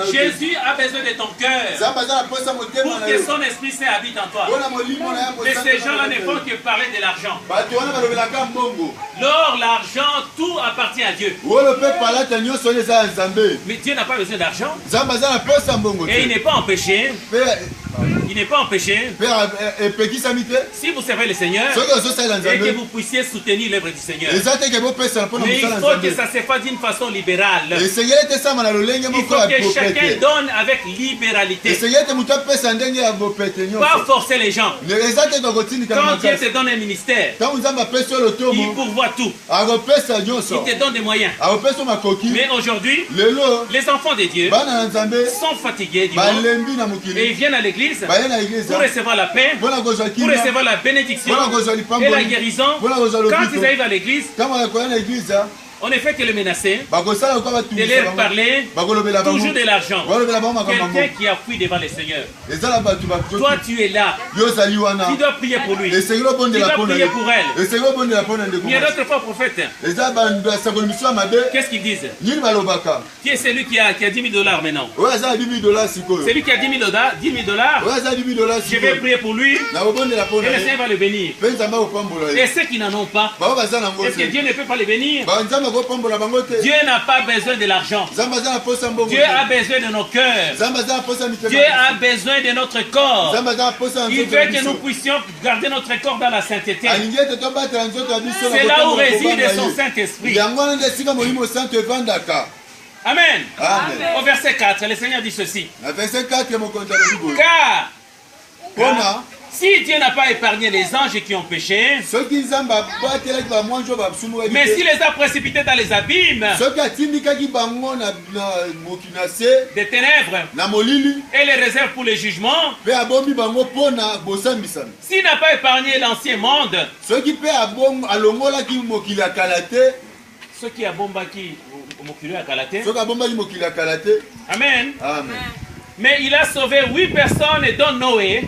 Jésus a besoin de ton cœur pour que son Esprit Saint habite en toi. Mais ces gens-là ne font que parler de l'argent. L'or, l'argent, tout appartient à Dieu. Mais Dieu n'a pas besoin d'argent. Et il n'est pas empêché. Il n'est pas empêché. Si vous servez le Seigneur et que vous puissiez soutenir l'œuvre du Seigneur. Mais il faut que ça se fasse d'une façon libérale. Il faut que chacun donne avec libéralité. Pas forcer les gens. Quand Dieu te donne un ministère, il pourvoit tout. Il te donne des moyens. Mais aujourd'hui, les enfants de Dieu sont fatigués et ils viennent à l'église pour recevoir la paix, pour recevoir la bénédiction et la guérison. Quand ils arrivent à l'église, on ne fait que le menacer, de leur parler toujours de l'argent. Quelqu'un qui a fui devant le Seigneur. Toi, tu es là. Tu dois prier pour lui. Tu dois prier pour elle. Il y a d'autres fois prophètes. Qu'est-ce qu'ils disent? Qui est celui qui a 10 000 $ maintenant? Celui qui a 10 000 $, je vais prier pour lui et le Seigneur va le bénir. Et ceux qui n'en ont pas, est-ce que Dieu ne peut pas les bénir? Dieu n'a pas besoin de l'argent. Dieu a besoin de nos cœurs. Dieu a besoin de notre corps. Il veut que nous puissions garder notre corps dans la sainteté. C'est là où réside son Saint-Esprit. Amen. Au verset 4, le Seigneur dit ceci. Car si Dieu n'a pas épargné les anges qui ont péché, mais s'il les a précipités dans les abîmes des ténèbres et les réserve pour le jugement, s'il n'a pas épargné l'ancien monde, ce qui a bombaki Amen. Mais il a sauvé 8 personnes dont Noé.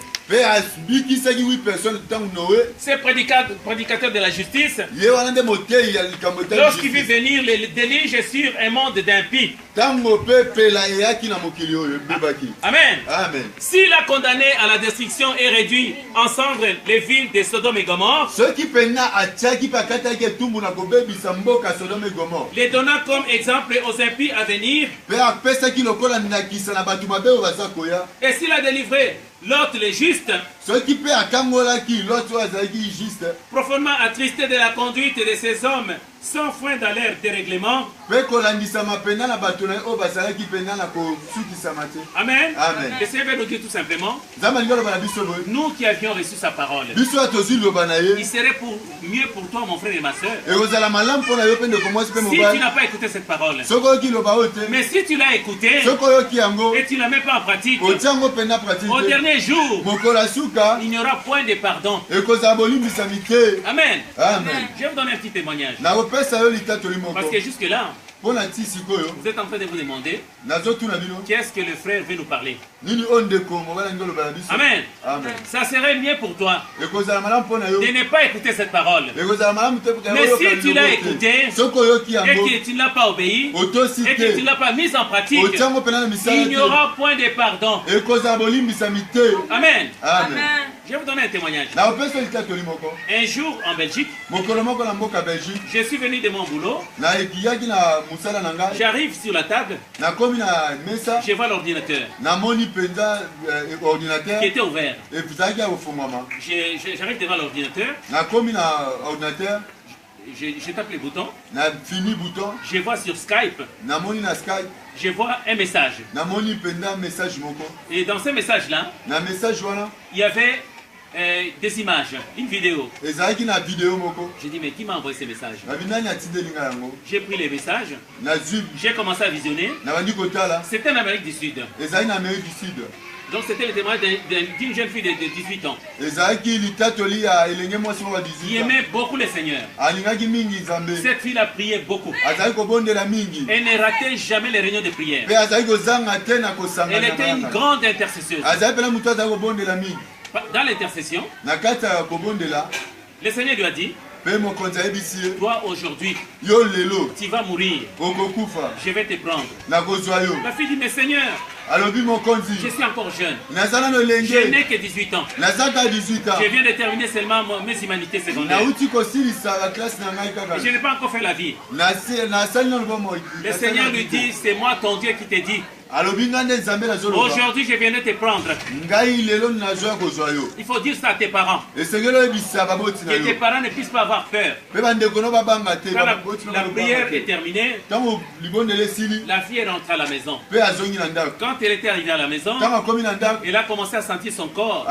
C'est prédicateur de la justice. Lorsqu'il vit venir le déluge sur un monde d'impies. Amen. S'il a condamné à la destruction et réduit en cendres les villes de Sodome et Gomorrhe, les donnant comme exemple aux impies à venir, et s'il a délivré Lot le juste, profondément attristé de la conduite de ces hommes sans frein dans leur dérèglement. Amen. Le Seigneur veut nous dire tout simplement, nous qui avions reçu sa parole, il serait mieux pour toi, mon frère et ma soeur, si tu n'as pas écouté cette parole. Mais si tu l'as écouté et tu ne la mets pas en pratique, au dernier jour, il n'y aura point de pardon. Amen. Je vais vous donner un petit témoignage. Parce que jusque-là, vous êtes en train de vous demander qu'est-ce que le frère veut nous parler. Amen. Ça serait mieux pour toi de ne pas écouter cette parole. Mais si tu l'as écouté et que tu ne l'as pas obéi et que tu ne l'as pas mise en pratique, il n'y aura point de pardon. Amen. Je vais vous donner un témoignage. Un jour en Belgique, je suis venu de mon boulot. J'arrive sur la table. Je vois l'ordinateur qui était ouvert. J'arrive devant l'ordinateur. Je tape les boutons. Je vois sur Skype. Je vois un message. Et dans ce message-là, il y avait des images, une vidéo. J'ai dit, mais qui m'a envoyé ces messages? J'ai pris les messages. J'ai commencé à visionner. C'était en Amérique du Sud. Donc c'était le témoignage d'une jeune fille de 18 ans. Qui aimait beaucoup le Seigneur. Cette fille a prié beaucoup. Elle ne ratait jamais les réunions de prière. Elle était une grande intercesseuse. Dans l'intercession, le Seigneur lui a dit, Toi aujourd'hui, tu vas mourir. Je vais te prendre. La fille dit, mais Seigneur, je suis encore jeune. Je n'ai que 18 ans. Je viens de terminer seulement mes humanités secondaires. Je n'ai pas encore fait la vie. Le Seigneur lui dit, c'est moi ton Dieu qui te dit. Aujourd'hui, je viens de te prendre. Il faut dire ça à tes parents. Que tes parents ne puissent pas avoir peur. Quand la prière est terminée, la fille est rentrée à la maison. Quand elle était arrivée à la maison, elle a commencé à sentir son corps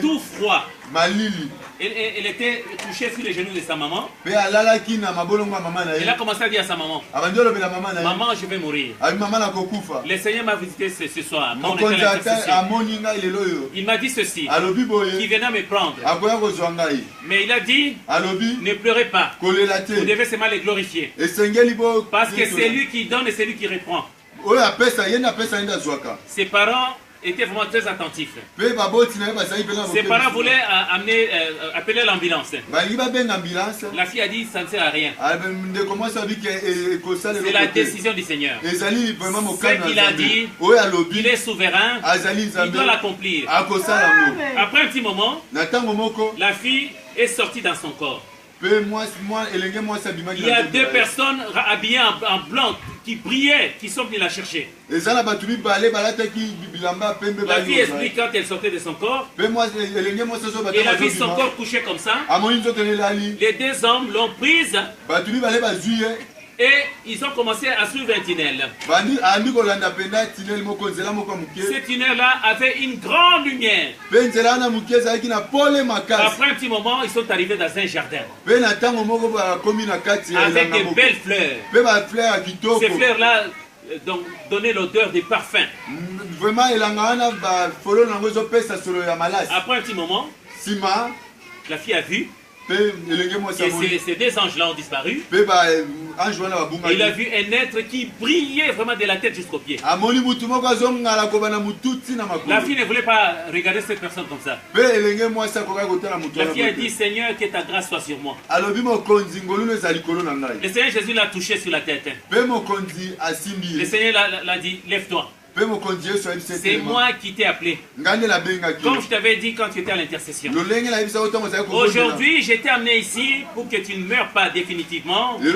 tout froid. Elle était touchée sur les genoux de sa maman. Elle a commencé à dire à sa maman, maman, je vais mourir. Le Seigneur m'a visité ce soir. Il m'a dit ceci, qu'il venait me prendre. Mais il a dit, ne pleurez pas. Vous devez seulement les glorifier. Parce que c'est lui qui donne et c'est lui qui reprend. Ses parents étaient vraiment très attentifs. Ses parents voulaient appeler l'ambulance. La fille a dit, ça ne sert à rien. C'est la décision du Seigneur. Ce qu'il a dit, il est souverain, il doit l'accomplir. Après un petit moment, la fille est sortie dans son corps. Il y a deux personnes habillées en blanc qui brillaient, qui sont venues la chercher. La fille explique quand elle sortait de son corps. Elle a vu son corps couché comme ça. Les deux hommes l'ont prise. Et ils ont commencé à suivre un tunnel. Ce tunnel-là avait une grande lumière. Après un petit moment, ils sont arrivés dans un jardin. Avec des belles fleurs. Ces fleurs-là donnaient l'odeur des parfums. Après un petit moment, la fille a vu. Et ces deux anges-là ont disparu. Il a vu un être qui brillait vraiment de la tête jusqu'aux pieds. La fille ne voulait pas regarder cette personne comme ça. La fille a dit, Seigneur, que ta grâce soit sur moi. Le Seigneur Jésus l'a touché sur la tête. Le Seigneur l'a dit, lève-toi. C'est moi qui t'ai appelé. Comme je t'avais dit quand tu étais à l'intercession. Aujourd'hui, je t'ai amené ici pour que tu ne meurs pas définitivement. Je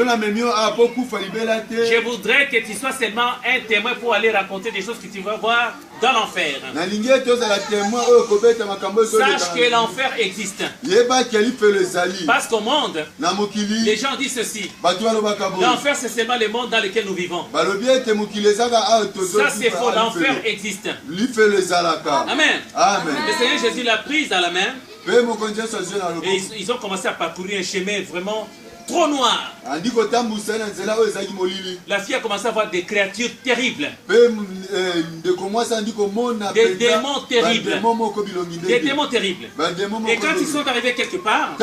voudrais que tu sois seulement un témoin pour aller raconter des choses que tu vas voir dans l'enfer. Sache que l'enfer existe. Parce qu'au monde, les gens disent ceci. L'enfer, c'est seulement le monde dans lequel nous vivons. Ça, c'est faux. L'enfer existe. Amen. Le Seigneur Jésus l'a prise à la main. Et ils ont commencé à parcourir un chemin vraiment trop noir. La fille a commencé à voir des créatures terribles. Des démons terribles. Des démons terribles. Et quand ils sont arrivés quelque part,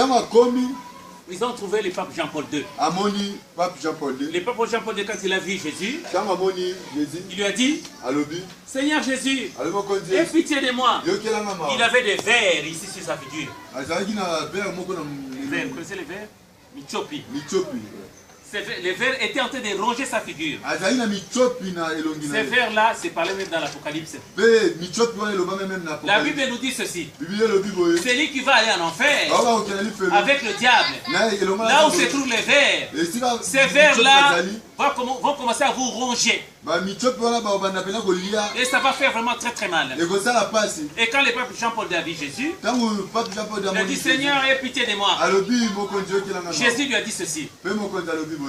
ils ont trouvé le pape Jean-Paul II. Le pape Jean-Paul II, quand il a vu Jésus, il lui a dit, Seigneur Jésus, aie pitié de moi. Il avait des vers ici sur sa figure. Vous connaissez les vers? Michopi. Les vers étaient en train de ronger sa figure. Ces vers-là, c'est parlé même dans l'Apocalypse. La Bible nous dit ceci. Celui qui va aller en enfer avec le diable, là où se trouvent les vers, ces vers-là vont commencer à vous ronger. Et ça va faire vraiment très très mal. Et quand le pape Jean-Paul II a vu Jésus, il a dit, Seigneur, aie pitié de moi. Jésus lui a dit ceci.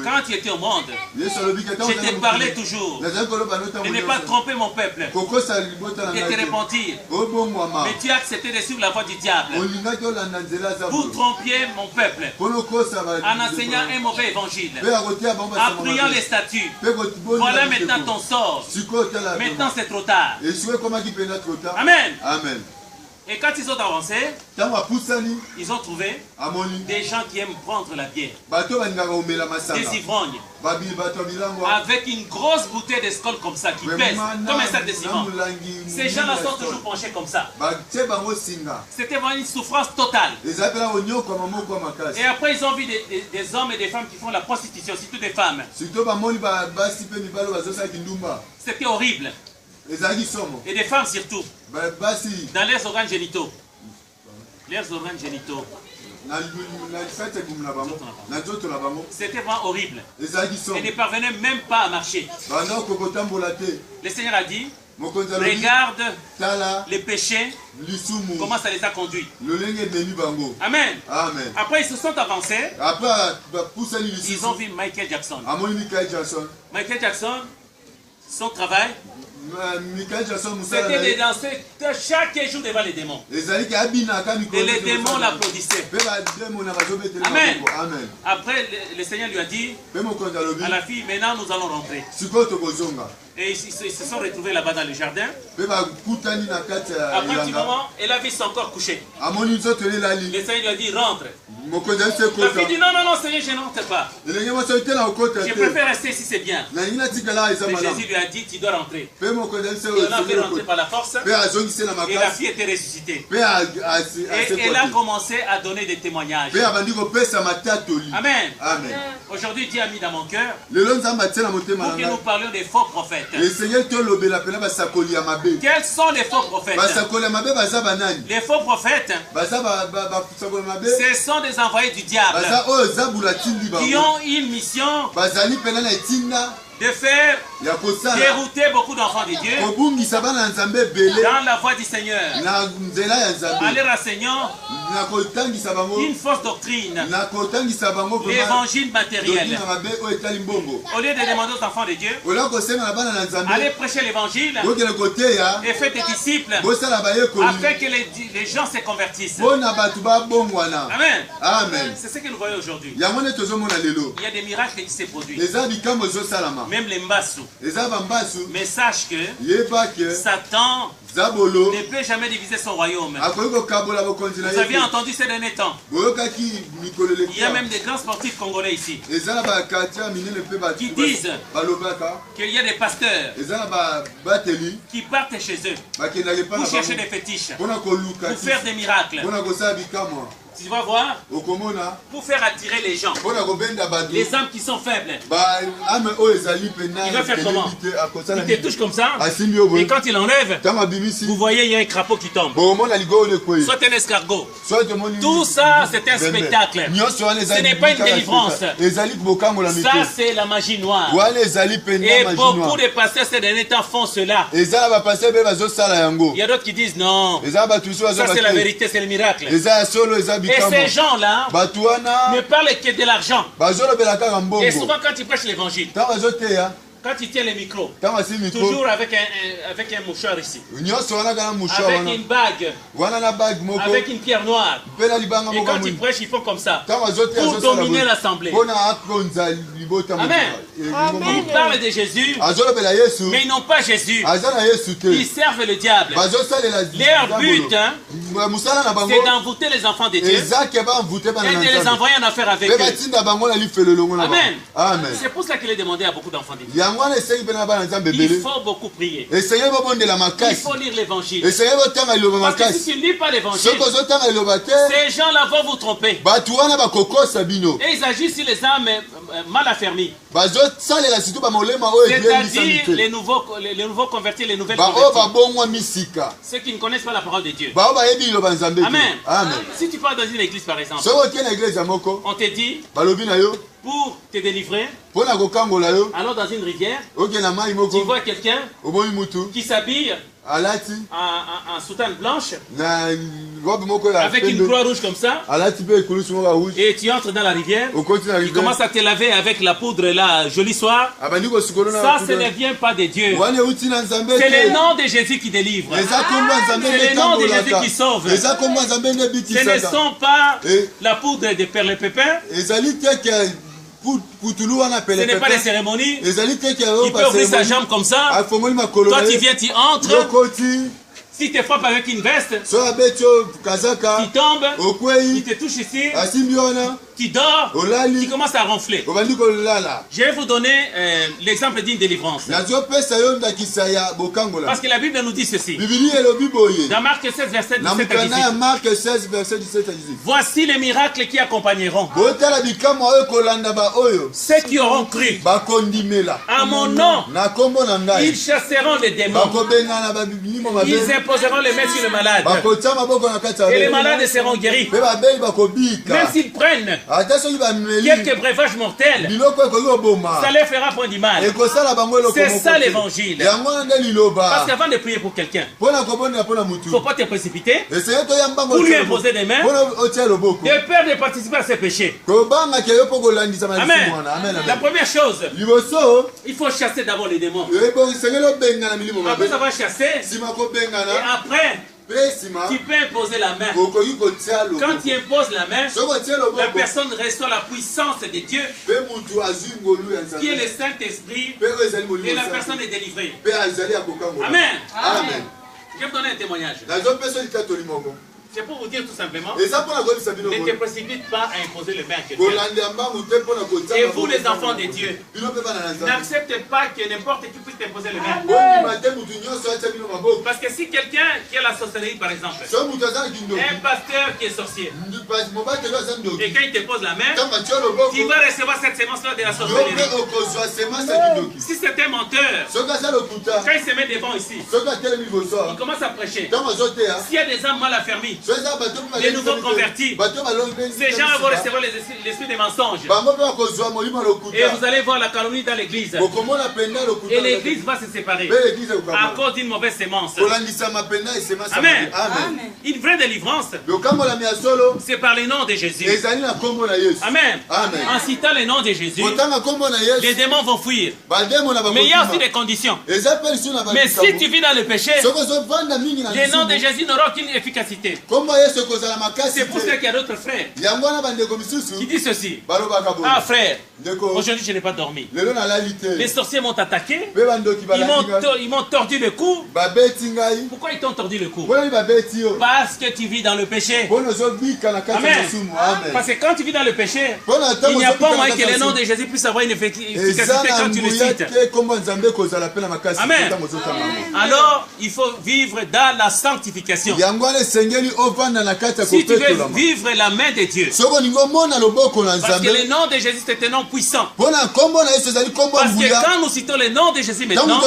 Quand tu étais au monde, je te parlais toujours de ne pas tromper mon peuple, de te repentir. Mais tu as accepté de suivre la voie du diable. Vous trompiez mon peuple en enseignant un mauvais évangile, en priant les statues. Voilà maintenant ton sort. Maintenant c'est trop tard. Amen. Et quand ils ont avancé, ils ont trouvé des gens qui aiment prendre la bière, des ivrognes, avec une grosse bouteille de Skol comme ça, qui pèse comme un sac de ciment. Ces gens-là sont toujours penchés comme ça. C'était vraiment une souffrance totale. Et après, ils ont vu des hommes et des femmes qui font la prostitution, surtout des femmes. C'était horrible. Et des femmes surtout. Dans leurs organes génitaux. Leurs organes génitaux. C'était vraiment horrible. Ils ne parvenaient même pas à marcher. Le Seigneur a dit, regarde les péchés, comment ça les a conduits. Amen. Après ils se sont avancés. Ils ont vu Michael Jackson. Michael Jackson, son travail, c'était de danser chaque jour devant les démons. Et les démons l'applaudissaient. Amen. Après, le Seigneur lui a dit à la fille, maintenant nous allons rentrer. Et ils se sont retrouvés là-bas dans le jardin. Après un petit moment, elle a vu son corps couché. Le Seigneur lui a dit, rentre. La fille dit, non, non, non, Seigneur, je n'entre pas. Je préfère rester ici, c'est bien. Mais Jésus lui a dit, tu dois rentrer. Et on a fait rentrer par la force. Et la fille était ressuscitée. Et elle a commencé à donner des témoignages. Amen. Aujourd'hui, Dieu a mis dans mon cœur pour que nous parlions des faux prophètes. Quels sont les faux prophètes? Les faux prophètes, ce sont des envoyés du diable qui ont une mission de faire dérouter beaucoup d'enfants de Dieu dans la voie du Seigneur, en les renseignant une fausse doctrine, l'évangile matériel. Au lieu de demander aux enfants de Dieu, allez prêcher l'évangile et faites des disciples afin que les gens se convertissent. Amen. C'est ce que nous voyons aujourd'hui. Il y a des miracles qui se produisent. Même les mbassou. Mais sache que Satan ne peut jamais diviser son royaume. Vous avez entendu ces derniers temps. Il y a même des grands sportifs congolais ici qui disent qu'il y a des pasteurs qui partent chez eux pour chercher des fétiches, pour faire des miracles. Tu vas voir, pour faire attirer les gens, les âmes qui sont faibles. Il va faire comment? Il te touche comme ça, et quand il enlève, vous voyez, il y a un crapaud qui tombe. Soit un escargot. Tout ça, c'est un spectacle. Ce n'est pas une délivrance. Ça, c'est la magie noire. Et beaucoup de pasteurs ces derniers temps font cela. Il y a d'autres qui disent non. Ça, c'est la vérité, c'est le miracle. Et ces gens-là ne parlent que de l'argent. Et souvent quand ils prêchent l'évangile, quand il tient le micro, toujours avec un mouchoir ici, avec une bague, avec une pierre noire. Et quand ils prêchent, ils font comme ça, pour dominer l'assemblée. Amen. Ils parlent de Jésus, mais ils n'ont pas Jésus. Ils servent le diable. Leur but, c'est d'envoûter les enfants de Dieu et de les envoyer en affaire avec eux. Amen. C'est pour ça qu'il est demandé à beaucoup d'enfants de Dieu. Il faut beaucoup prier. Il faut lire l'évangile. Parce que si tu ne lis pas l'évangile, ces gens-là vont vous tromper. Et ils agissent sur les âmes mal affermies. C'est-à-dire les nouveaux convertis, les nouvelles convertis. Ceux qui ne connaissent pas la parole de Dieu. Amen. Si tu pars dans une église par exemple, on te dit pour te délivrer, alors dans une rivière, tu vois quelqu'un qui s'habille en soutane blanche avec une croix rouge comme ça, et tu entres dans la rivière, il commence à te laver avec la poudre là, joli soir. Ça, ce ne vient pas de Dieu. C'est le nom de Jésus qui délivre. C'est le nom de Jésus qui sauve. Ce ne sont pas la poudre de perles-pépins. Ce n'est pas des cérémonies. Il peut ouvrir sa jambe comme ça. Toi tu viens, tu entres. Si tu frappes avec une veste, tu tombes, tu te touches ici, tu dors, tu commences à ronfler. Je vais vous donner l'exemple d'une délivrance. Parce que la Bible nous dit ceci. Dans Marc 16, verset 17 à 18. Voici les miracles qui accompagneront ceux qui auront cru. À mon nom, ils chasseront les démons. Ils imposeront les mains sur les malades. Et les malades seront guéris. Même s'ils prennent quelques breuvages mortels, ça les fera point du mal. C'est ça l'évangile. Parce qu'avant de prier pour quelqu'un, il ne faut pas te précipiter pour lui imposer des mains de peur de participer à ses péchés. Amen. La première chose, il faut chasser d'abord les démons. Après avoir chassé, et après, tu peux imposer la main. Quand tu imposes la main, la personne reçoit la puissance de Dieu, qui est le Saint-Esprit, et la personne est délivrée. Amen. Amen. Je vais vous donner un témoignage. C'est pour vous dire tout simplement, ne te précipite pas à imposer les mains à quelqu'un. Et vous les enfants de Dieu, n'acceptez pas que n'importe qui puisse t'imposer les mains. Parce que si quelqu'un qui a la sorcellerie par exemple, un pasteur qui est sorcier, et quand il te pose la main, tu vas recevoir cette sémence-là de la sorcellerie. Si c'est un menteur, quand il se met devant ici, il commence à prêcher. S'il y a des âmes mal affermies, les nouveaux convertis, ces gens vont recevoir l'esprit des mensonges. Et vous allez voir la calomnie dans l'église. Et l'église va se séparer à cause d'une mauvaise sémence. Amen. Une vraie délivrance, c'est par le nom de Jésus. Amen. En citant le nom de Jésus, les démons vont fuir. Mais il y a aussi des conditions. Mais si tu vis dans le péché, le nom de Jésus n'aura aucune efficacité. C'est pour ça qu'il y a d'autres frères qui disent ceci. Ah frère, aujourd'hui je n'ai pas dormi. Les sorciers m'ont attaqué. Ils m'ont tordu le cou. Pourquoi ils t'ont tordu le cou? Parce que tu vis dans le péché. Amen. Parce que quand tu vis dans le péché, il n'y a pas moyen que le nom de Jésus puisse avoir une efficacité quand tu le cites. Amen. Alors il faut vivre dans la sanctification. Si tu veux vivre la main de Dieu, parce que le nom de Jésus c'est un nom puissant. Parce que quand nous citons le nom de Jésus maintenant,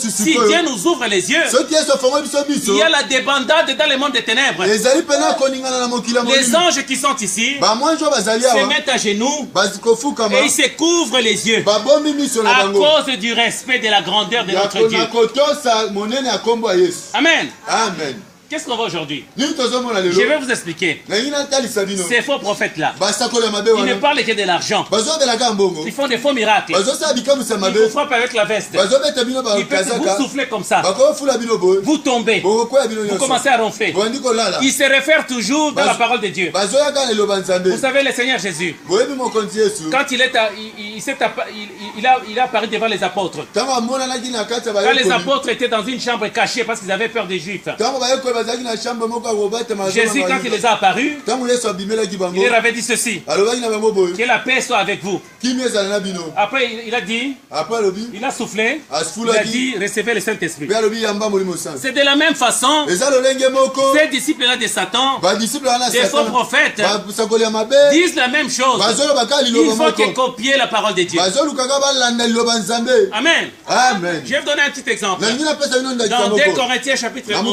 si Dieu nous ouvre les yeux, il y a la débandade dans le monde des ténèbres. Les anges qui sont ici se mettent à genoux et ils se couvrent les yeux à cause du respect de la grandeur de notre Dieu. Amen. Amen. Qu'est-ce qu'on voit aujourd'hui? Je vais vous expliquer. Ces faux prophètes-là, ils ne parlent que de l'argent. Ils font des faux miracles. Ils vous frappent avec la veste. Ils peuvent vous souffler comme ça. Vous tombez. Vous commencez à ronfler. Ils se réfèrent toujours dans la parole de Dieu. Vous savez, le Seigneur Jésus, quand il a apparu devant les apôtres, quand les apôtres étaient dans une chambre cachée parce qu'ils avaient peur des Juifs, Jésus, quand il les a apparus, il leur avait dit ceci: que la paix soit avec vous. Après, il a dit, il a soufflé, il a dit, recevez le Saint-Esprit. C'est de la même façon, ces disciples-là de Satan, des faux prophètes, disent la même chose. Il faut que copier la parole de Dieu. Amen. Je vais vous donner un petit exemple. Dans 2 Corinthiens chapitre 11.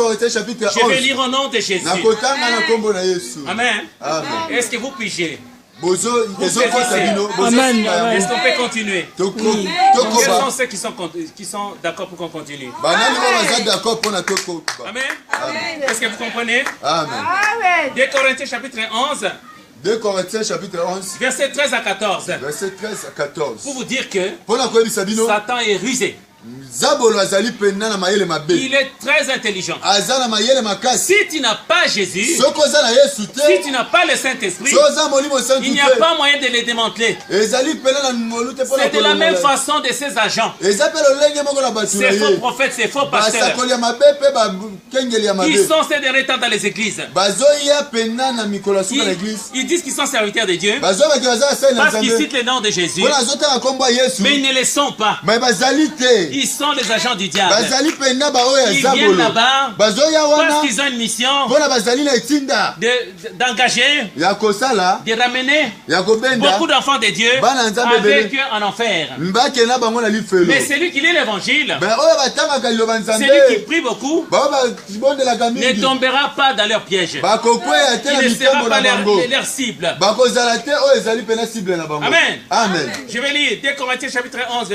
Je vais lire au nom de Jésus. Amen. Est-ce que vous pigez? Amen. Est-ce qu'on peut continuer? Quels sont ceux qui sont d'accord pour qu'on continue? Amen. Est-ce que vous comprenez? Amen. 2 Corinthiens chapitre 11. 2 Corinthiens chapitre 11. Verset 13 à 14. Verset 13 à 14. Pour vous dire que Satan est rusé. Il est très intelligent. Si tu n'as pas Jésus, si tu n'as pas le Saint-Esprit, il n'y a pas moyen de les démanteler. C'est de la même façon de ces agents. Ces faux prophètes, ces faux pasteurs. Ils sont ces derniers temps dans les églises. Ils disent qu'ils sont serviteurs de Dieu parce qu'ils citent le nom de Jésus, mais ils ne le sont pas. Ils sont les agents du diable. Ils viennent là-bas parce qu'ils ont une mission d'engager, de ramener beaucoup d'enfants de Dieu avec eux en enfer. Mais celui qui lit l'évangile, celui qui prie beaucoup, ne tombera pas dans leur piège. Il ne sera pas leur cible. Amen. Amen. Je vais lire 2 Corinthiens chapitre 11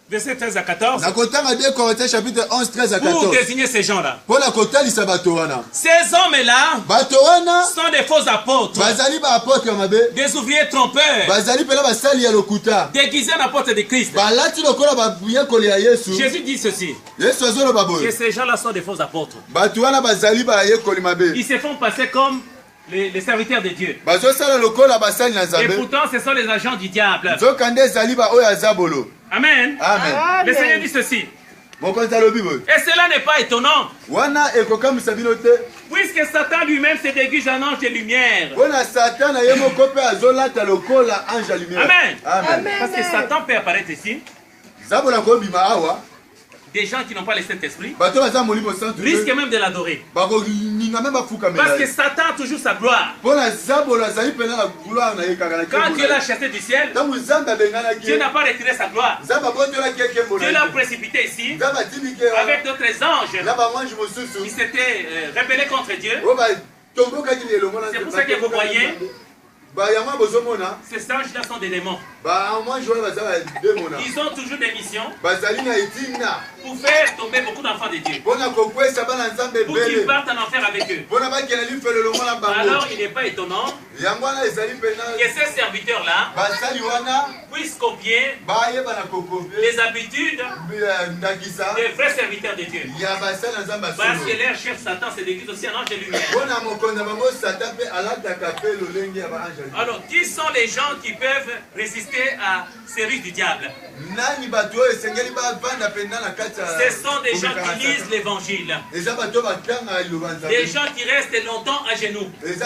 verset 13 à 14. Pour désigner ces gens-là. Ces hommes-là sont des faux apôtres, des ouvriers trompeurs, déguisés en apôtres de Christ. Jésus dit ceci, que ces gens-là sont des faux apôtres. Ils se font passer comme les serviteurs de Dieu. Et pourtant, ce sont les agents du diable. Amen. Amen. Le Seigneur dit ceci. Et cela n'est pas étonnant. Puisque Satan lui-même se déguise en ange de lumière. Amen. Parce que Satan peut apparaître ici. Des gens qui n'ont pas le Saint-Esprit risquent même de l'adorer. Parce que Satan a toujours sa gloire. Quand Dieu l'a chassé du ciel, Dieu n'a pas retiré sa gloire. Dieu l'a précipité ici avec d'autres anges qui s'étaient rebellés contre Dieu. C'est pour ça que vous voyez, ces anges-là sont des démons. Ils ont toujours des missions pour faire tomber beaucoup d'enfants de Dieu, pour qu'ils partent en enfer avec eux. Alors il n'est pas étonnant que ces serviteurs-là puissent copier les habitudes des vrais serviteurs de Dieu. Parce que leur chef Satan se déguise aussi en ange de lumière. Alors, qui sont les gens qui peuvent résister à ces ruses du diable? Ce sont des gens qui lisent l'évangile. Des gens qui restent longtemps à genoux. Des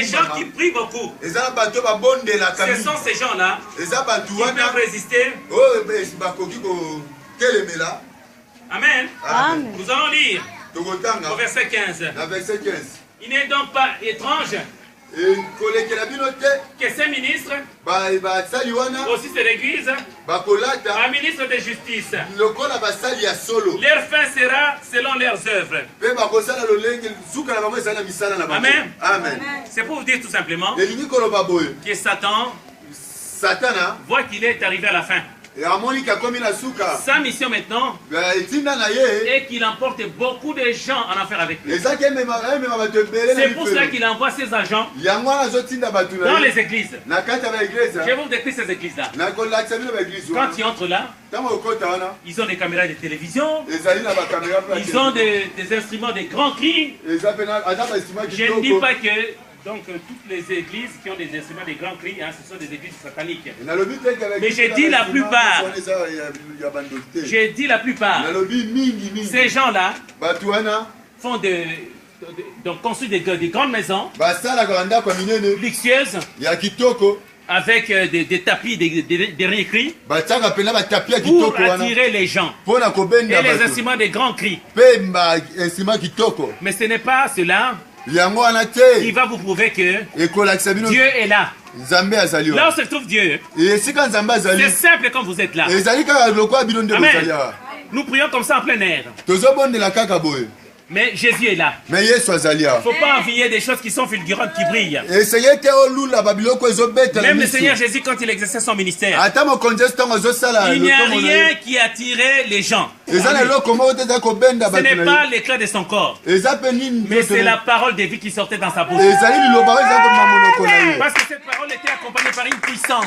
gens qui prient beaucoup. Ce sont ces gens-là qui peuvent résister. Amen. Amen. Nous allons lire au verset 15. Il n'est donc pas étrange que ces ministres aussi se déguisent un ministre de justice. Leur fin sera selon leurs œuvres. Amen. C'est pour vous dire tout simplement que Satan voit qu'il est arrivé à la fin. Sa mission maintenant est qu'il emporte beaucoup de gens en enfer avec lui. C'est pour cela qu'il envoie ses agents dans les églises. Je vais vous décrire ces églises-là. Quand ils entrent là, ils ont des caméras de télévision, ils ont des instruments de grands cris. Je ne dis pas que toutes les églises qui ont des instruments de grands cris, ce sont des églises sataniques. Mais j'ai dit la plupart. Ces gens-là font construisent des grandes maisons luxueuses avec des tapis, des derniers cris pour attirer les gens et les instruments de grands cris. Mais ce n'est pas cela qui va vous prouver que Dieu est là. Là où se trouve Dieu, c'est simple quand vous êtes là. Amen. Nous prions comme ça en plein air. Mais Jésus est là. Il ne faut pas envier des choses qui sont fulgurantes, qui brillent. Même le Seigneur Jésus, quand il exerçait son ministère, il n'y a rien qui attirait les gens. Ce n'est pas l'éclat de son corps, mais c'est la parole de vie qui sortait dans sa bouche. Parce que cette parole était accompagnée par une puissance.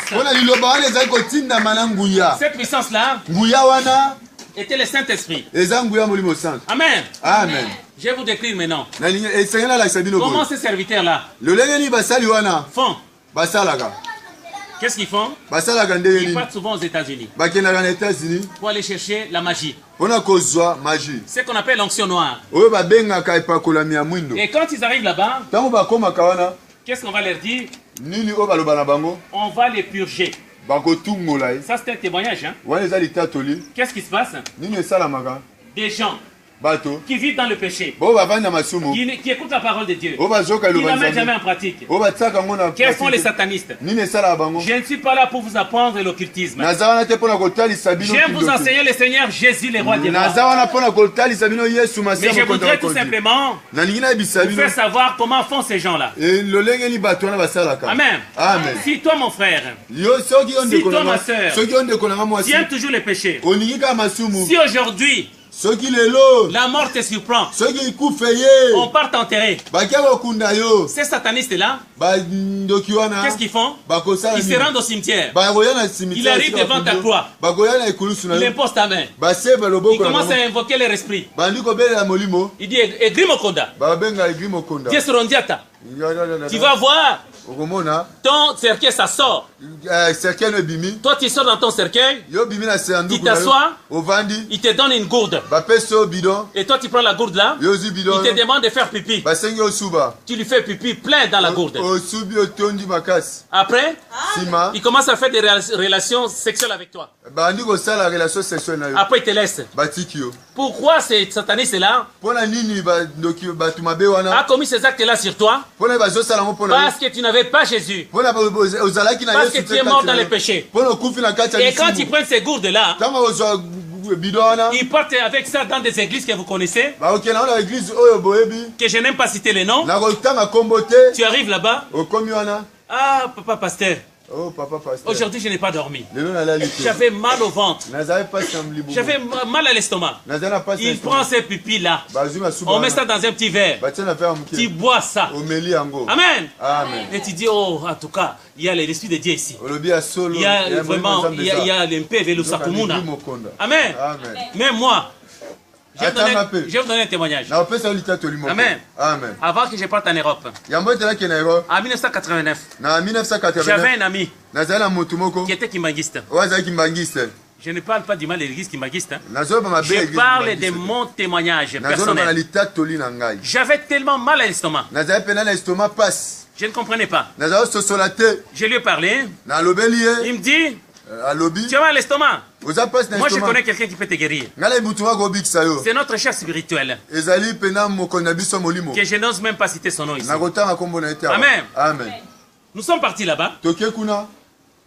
Cette puissance-là était le Saint-Esprit. Amen. Amen. Je vais vous décrire maintenant. Comment ces serviteurs-là font? Qu'est-ce qu'ils font? Ils partent souvent aux États-Unis pour aller chercher la magie. C'est ce qu'on appelle l'onction noire. Et quand ils arrivent là-bas, qu'est-ce qu'on va leur dire? On va les purger. Ça, c'est un témoignage. Hein? Qu'est-ce qui se passe? Des gens qui vivent dans le péché, qui écoutent la parole de Dieu, qui ne la mettent jamais en pratique. Quels sont les satanistes? Je ne suis pas là pour vous apprendre l'occultisme. J'aime vous enseigner le Seigneur Jésus, le roi des rois. Mais je voudrais tout simplement vous faire savoir comment font ces gens-là. Amen. Amen. Si toi, mon frère, si toi, ma soeur, tu aimes toujours le péché, si aujourd'hui la mort te surprend, on part t'enterrer, ces satanistes-là, qu'est-ce qu'ils font? Ils se rendent au cimetière. Ils arrivent devant ta croix. Ils imposent ta main. Ils commencent à invoquer leur esprit. Il dit Egrimokonda, Diesorondiata. Tu vas voir, ton cercueil, ça sort. Toi, tu sors dans ton cercueil, tu t'assois, il te donne une gourde. Et toi, tu prends la gourde là, il te demande de faire pipi. Tu lui fais pipi plein dans la gourde. Après, il commence à faire des relations sexuelles avec toi. Après, il te laisse. Pourquoi ces satanistes-là a commis ces actes-là sur toi? Parce que tu n'avais pas Jésus. Parce que tu es mort dans les péchés. Et quand ils prennent ces gourdes-là, ils partent avec ça dans des églises que vous connaissez, que je n'aime pas citer les noms. Tu arrives là-bas. Ah, papa pasteur. Aujourd'hui, je n'ai pas dormi. J'avais mal au ventre. J'avais mal à l'estomac. Il prend ces pupilles là. On met ça dans un petit verre. Tu bois ça. Amen. Et tu dis, oh, en tout cas, il y a l'esprit de Dieu ici. Il y a vraiment, il y a l'MPV, le Sakumuna. Amen. Même moi, je vais vous donner un témoignage. Amen. Avant que je parte en Europe, en 1989, j'avais un ami qui était kimbanguiste. Je ne parle pas du mal de l'église kimbanguiste. Je parle de mon témoignage personnel. J'avais tellement mal à l'estomac. Je ne comprenais pas. Je lui ai parlé. Il me dit, tu as mal à l'estomac. Moi, je connais quelqu'un qui peut te guérir. C'est notre chef spirituel. Que je n'ose même pas citer son nom ici. Amen. Nous sommes partis là-bas.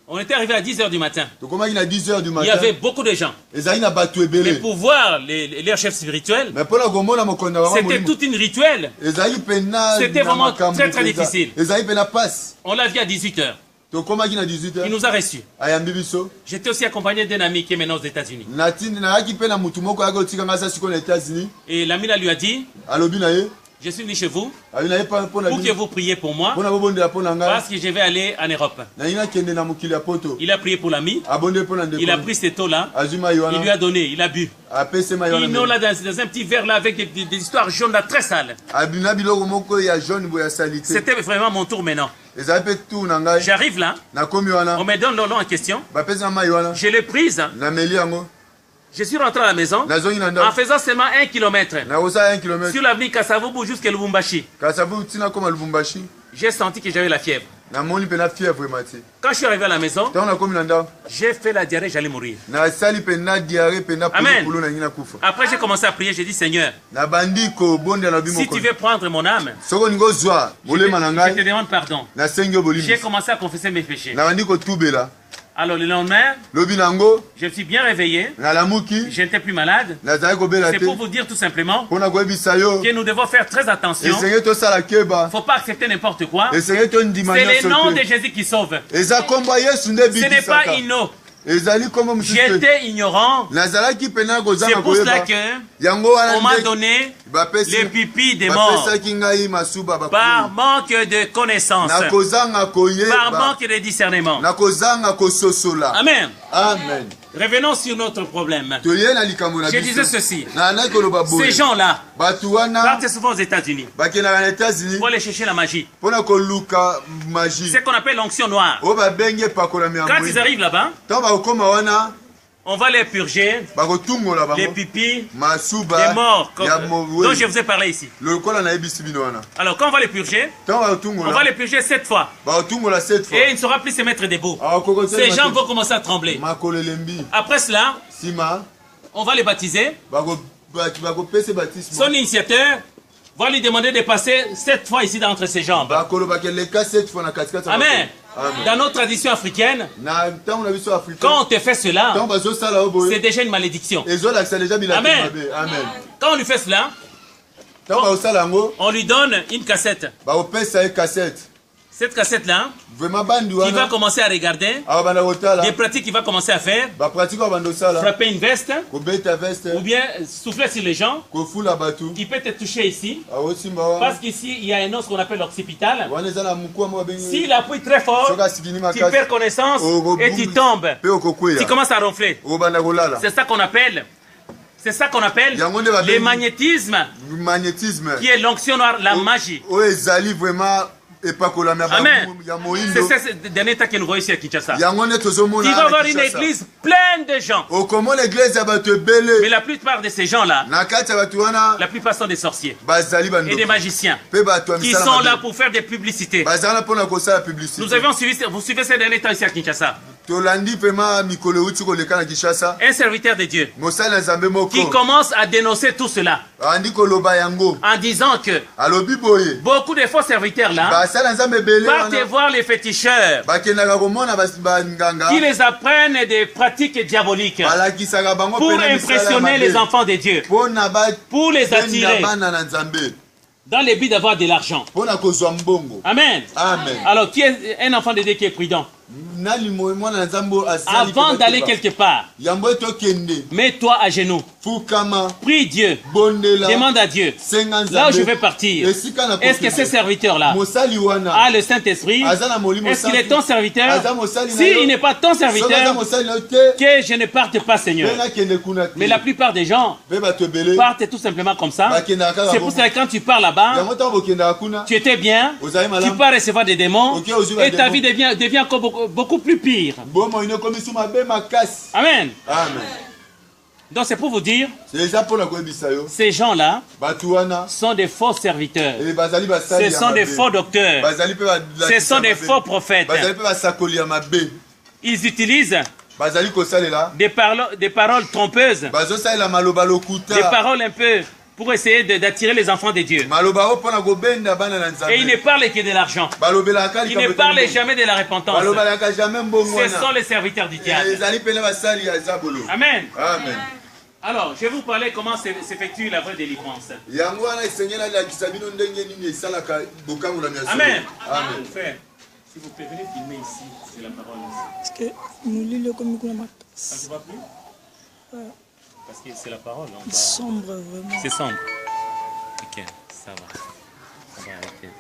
On était arrivé à 10h du matin. Il y avait beaucoup de gens. Mais pour voir leur chef spirituel, c'était toute une rituelle. C'était vraiment très très difficile. On l'a vu à 18h. Il nous a reçus. J'étais aussi accompagné d'un ami qui est maintenant aux États-Unis. Et l'ami là lui a dit, je suis venu chez vous pour que vous priez pour moi parce que je vais aller en Europe. Il a prié pour l'ami. Il a pris cette eau-là. Il lui a donné. Il a bu. Une eau là dans un petit verre là avec des histoires jaunes là très sales. C'était vraiment mon tour maintenant. J'arrive là. On me donne l'eau en question. Je l'ai prise. Je suis rentré à la maison en faisant seulement 1 km. Sur l'avenue Kasavubu jusqu'à Lubumbashi. J'ai senti que j'avais la fièvre. Quand je suis arrivé à la maison, j'ai fait la diarrhée, j'allais mourir. Amen. Après j'ai commencé à prier, j'ai dit Seigneur, si tu veux prendre mon âme, je te demande pardon. J'ai commencé à confesser mes péchés. Alors le lendemain, je me suis bien réveillé. Je n'étais plus malade. C'est pour vous dire tout simplement que nous devons faire très attention. Il ne faut pas accepter n'importe quoi. C'est le nom de Jésus qui sauve. Ce n'est pas Inno. J'étais ignorant. C'est pour cela qu'on m'a donné les pipis des morts. Par manque de connaissance. Par manque de discernement. Amen. Amen. Revenons sur notre problème. Je disais ceci. Ces gens-là partent souvent aux États-Unis pour aller chercher la magie. C'est ce qu'on appelle l'onction noire. Quand ils arrivent là-bas, on va les purger, les pipis, les morts, dont je vous ai parlé ici. Alors quand on va les purger, on va les purger 7 fois. Et il ne saura plus se mettre debout. Ces gens vont commencer à trembler. Après cela, on va les baptiser. Son initiateur va lui demander de passer 7 fois ici entre ses jambes. Amen. Dans notre tradition africaine, quand on te fait cela, c'est déjà une malédiction. Amen. Quand on lui fait cela, on lui donne une cassette. Cette cassette-là, il va commencer à regarder, des pratiques qu'il va commencer à faire, frapper une veste, ou bien souffler sur les gens. Il peut te toucher ici, parce qu'ici, il y a un os qu'on appelle l'occipital. S'il appuie très fort, tu perds connaissance et tu tombes. Tu commences à ronfler. C'est ça qu'on appelle... C'est ça qu'on appelle le magnétisme, qui est l'onction noire, la magie. Amen. C'est ce dernier temps que nous voyons ici à Kinshasa. Tu vas voir une église pleine de gens. Mais la plupart de ces gens-là, la plupart sont des sorciers et des magiciens qui sont là pour faire des publicités. Nous avions suivi, vous suivez ces derniers temps ici à Kinshasa. Un serviteur de Dieu qui commence à dénoncer tout cela en disant que beaucoup de faux serviteurs là partent voir les féticheurs qui les apprennent des pratiques diaboliques pour impressionner les enfants de Dieu, pour les attirer dans le but d'avoir de l'argent. Amen. Alors qui est un enfant de Dieu qui est prudent? Avant d'aller quelque part, mets-toi à genoux, prie Dieu, demande à Dieu, là où je vais partir, est-ce que ce serviteur-là a le Saint-Esprit? Est-ce qu'il est ton serviteur? S'il n'est pas ton serviteur, que je ne parte pas, Seigneur. Mais la plupart des gens partent tout simplement comme ça. C'est pour ça que quand tu pars là-bas, tu étais bien, tu peux recevoir des démons et ta vie devient encore beaucoup plus pire. Amen. Donc c'est pour vous dire, ces gens-là sont des faux serviteurs, ce sont des faux docteurs, ce sont des faux prophètes. Ils utilisent des paroles trompeuses, des paroles un peu pour essayer d'attirer les enfants de Dieu. Et il ne parle que de l'argent. Il ne parle jamais de la repentance. Ce sont les serviteurs du diable. Amen. Alors, je vais vous parler comment s'effectue la vraie délivrance. Amen. Si vous pouvez venir filmer ici, c'est la parole. Est-ce que nous lisons comme nous avons ça ne va plus? Parce que c'est la parole. C'est sombre, vraiment. C'est sombre. Ok, ça va. Ça va arrêter.